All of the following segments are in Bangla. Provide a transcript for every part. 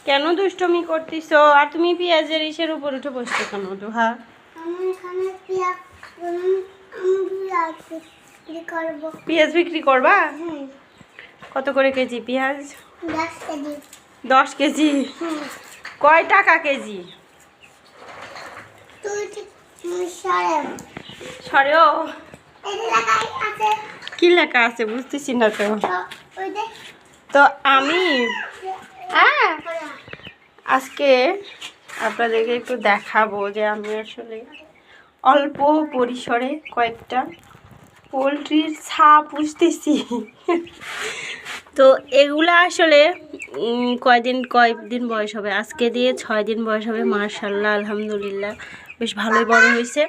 কেন দুষ্টমি করতেছো? আর তুমি পেঁয়াজের ইসের উপর উঠে বসছো কেন দুহা? পেঁয়াজ বিক্রি করবা? কত করে কেজি পেঁয়াজ? 10 কেজি। কয় টাকা কেজি? সরেও কি লেখা আছে বুঝতেছি না তো। তো আমি আজকে আপনাদেরকে একটু দেখাবো যে আমি আসলে অল্প পরিসরে কয়েকটা পোলট্রির ছাপ পুষতেছি। তো এগুলা আসলে কয়েকদিন বয়স হবে, আজকে দিয়ে 6 দিন বয়স হবে। মাশাআল্লাহ আলহামদুলিল্লাহ বেশ ভালোই বড় হয়েছে।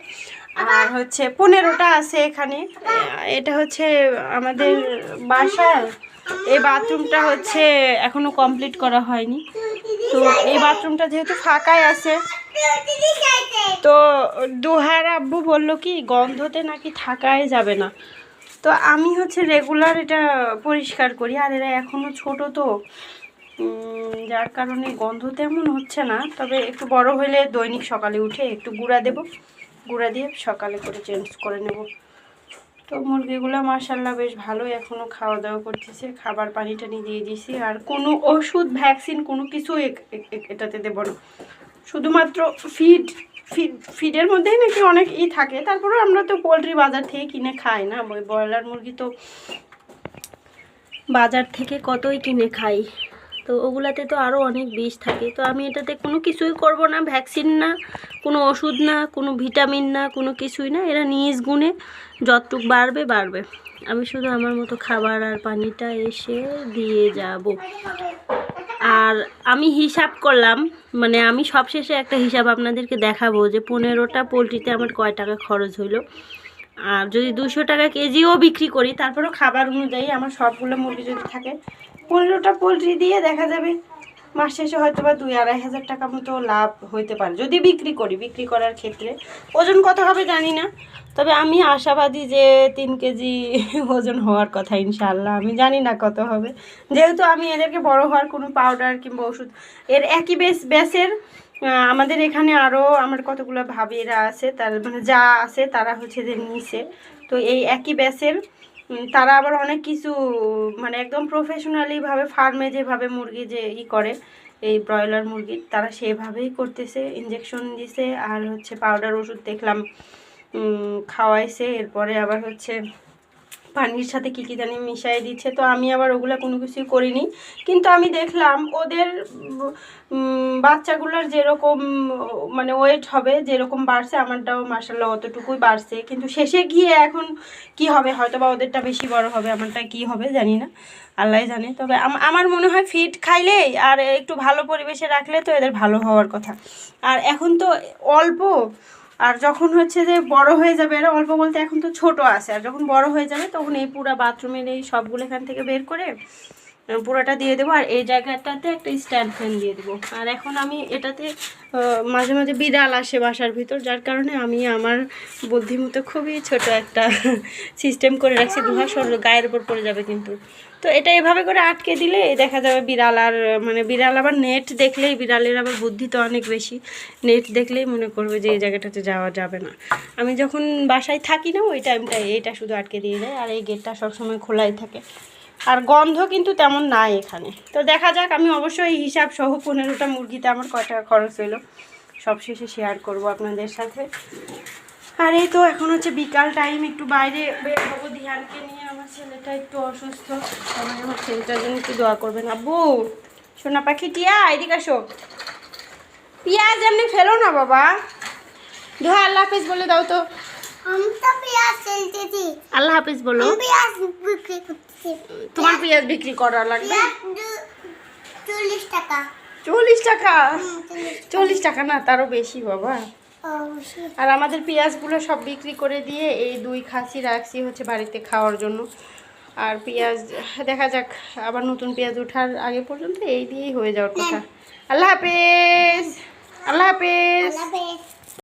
আর হচ্ছে 15টা আছে এখানে। এটা হচ্ছে আমাদের বাসার এই বাথরুমটা হচ্ছে এখনো কমপ্লিট করা হয়নি। তো এই বাথরুমটা যেহেতু ফাঁকাই আছে, তো দুহার আব্বু বললো কি গন্ধতে নাকি থাকাই যাবে না। তো আমি হচ্ছে রেগুলার এটা পরিষ্কার করি, আর এরা এখনও ছোট, তো যার কারণে গন্ধ তেমন হচ্ছে না। তবে একটু বড় হলে দৈনিক সকালে উঠে একটু গুঁড়া দেব, গুঁড়া দিয়ে সকালে করে চেঞ্জ করে নেব। তো মুরগিগুলো মাশাআল্লাহ বেশ ভালোই এখনও খাওয়া দাওয়া করতেছে, খাবার পানি টানি দিয়ে দিয়েছি। আর কোনো ওষুধ ভ্যাকসিন কোনো কিছু এটাতে দেবো না, শুধুমাত্র ফিডের মধ্যেই নাকি অনেক থাকে। তারপরে আমরা তো পোলট্রি বাজার থেকে কিনে খাই না, ওই ব্রয়লার মুরগি তো বাজার থেকে কতই কিনে খাই। তো ওগুলাতে তো আরও অনেক বিষ থাকে। তো আমি এটাতে কোনো কিছুই করব না, ভ্যাকসিন না, কোনো ওষুধ না, কোনো ভিটামিন না, কোনো কিছুই না। এরা নিজ গুণে যতটুক বাড়বে। আমি শুধু আমার মতো খাবার আর পানিটা এসে দিয়ে যাব। আর আমি হিসাব করলাম, মানে আমি সবশেষে একটা হিসাব আপনাদেরকে দেখাবো যে 15টা পোলট্রিতে আমার কয় টাকা খরচ হইলো। আর যদি 200 টাকা কেজিও বিক্রি করি, তারপরেও খাবার অনুযায়ী আমার সবগুলো মুরগি যদি থাকে, 15টা পোলট্রি দিয়ে দেখা যাবে মাস শেষে হয়তো বা 2-2.5 হাজার টাকা মতো লাভ হইতে পারে যদি বিক্রি করি। বিক্রি করার ক্ষেত্রে ওজন কত হবে জানি না, তবে আমি আশাবাদী যে 3 কেজি ওজন হওয়ার কথা ইনশাআল্লাহ। আমি জানি না কত হবে, যেহেতু আমি এদেরকে বড় হওয়ার কোনো পাউডার কিংবা ওষুধ এর একই বেসের আমাদের এখানে আরও আমার কতগুলো ভাবিরা আছে, তার মানে যা আছে তারা হচ্ছে যে নিচে। তো এই একই ব্যাচের তারা আবার অনেক কিছু মানে একদম প্রফেশনালিভাবে ফার্মে যেভাবে মুরগি যে করে এই ব্রয়লার মুরগি, তারা সেভাবেই করতেছে। ইঞ্জেকশন দিছে আর হচ্ছে পাউডার ওষুধ দেখলাম খাওয়াইছে, এরপরে আবার হচ্ছে পানির সাথে কী কী জানি মিশাই দিচ্ছে। তো আমি আবার ওগুলো কোনো কিছুই করিনি, কিন্তু আমি দেখলাম ওদের বাচ্চাগুলোর যেরকম মানে ওয়েট হবে, যেরকম বাড়ছে, আমারটাও মাশাআল্লাহ অতটুকুই বাড়ছে। কিন্তু শেষে গিয়ে এখন কি হবে, হয়তো বা ওদেরটা বেশি বড় হবে, আমারটা কি হবে জানি না, আল্লাহ জানে। তবে আমার মনে হয় ফিড খাইলে আর একটু ভালো পরিবেশে রাখলে তো এদের ভালো হওয়ার কথা। আর এখন তো অল্প, আর যখন হচ্ছে যে বড় হয়ে যাবে, এরা অল্প বলতে এখন তো ছোট আছে, আর যখন বড় হয়ে যাবে তখন এই পুরো বাথরুমের এই সবগুলো এখান থেকে বের করে পুরোটা দিয়ে দেবো। আর এই জায়গাটাতে একটা স্ট্যান্ড ফ্যান দিয়ে দেবো। আর এখন আমি এটাতে মাঝে মাঝে বিড়াল আসে বাসার ভিতর, যার কারণে আমি আমার বুদ্ধিমতো খুবই ছোট একটা সিস্টেম করে রাখছি। দুহার গায়ের উপর পড়ে যাবে কিন্তু। তো এটা এভাবে করে আটকে দিলে দেখা যাবে বিড়াল আর মানে বিড়াল আবার নেট দেখলেই, বিড়ালের আবার বুদ্ধি তো অনেক বেশি, নেট দেখলেই মনে করবে যে এই জায়গাটাতে যাওয়া যাবে না। আমি যখন বাসায় থাকি না ওই টাইমটায় এইটা শুধু আটকে দিয়ে যায়, আর এই গেটটা সবসময় খোলাই থাকে। আর গন্ধ কিন্তু তেমন নাই এখানে। তো দেখা যাক, আমি অবশ্যই হিসাব সহ 15টা মুরগিতে আমার কয় টাকা খরচ হইলো সবশেষে শেয়ার করব আপনাদের সাথে। আর এই তো এখন হচ্ছে বিকাল টাইম, একটু বাইরে বের হবো ধ্যানকে নিয়ে। আমার ছেলেটা একটু অসুস্থ, সবাই আমার ছেলেটার জন্য একটু দোয়া করবেন। আব্বু সোনা পাখি টিয়া এদিকে আসো, পেঁয়াজ এমনি ফেলো না বাবা। দোয়া আল্লাহ হাফিজ বলে দাও তো। আল্লাহ হাফিজ বলো। তোমার পেঁয়াজ বিক্রি করা লাগবে 40 টাকা। 40 টাকা? 40 টাকা না, তারও বেশি বাবা। আর আমাদের পেঁয়াজগুলো সব বিক্রি করে দিয়ে এই 2 খাসি রাখছি হচ্ছে বাড়িতে খাওয়ার জন্য। আর পেঁয়াজ দেখা যাক আবার নতুন পেঁয়াজ ওঠার আগে পর্যন্ত এই দিয়েই হয়ে যাওয়ার কথা। আল্লাহ হাফেজ। আল্লাহ হাফেজ।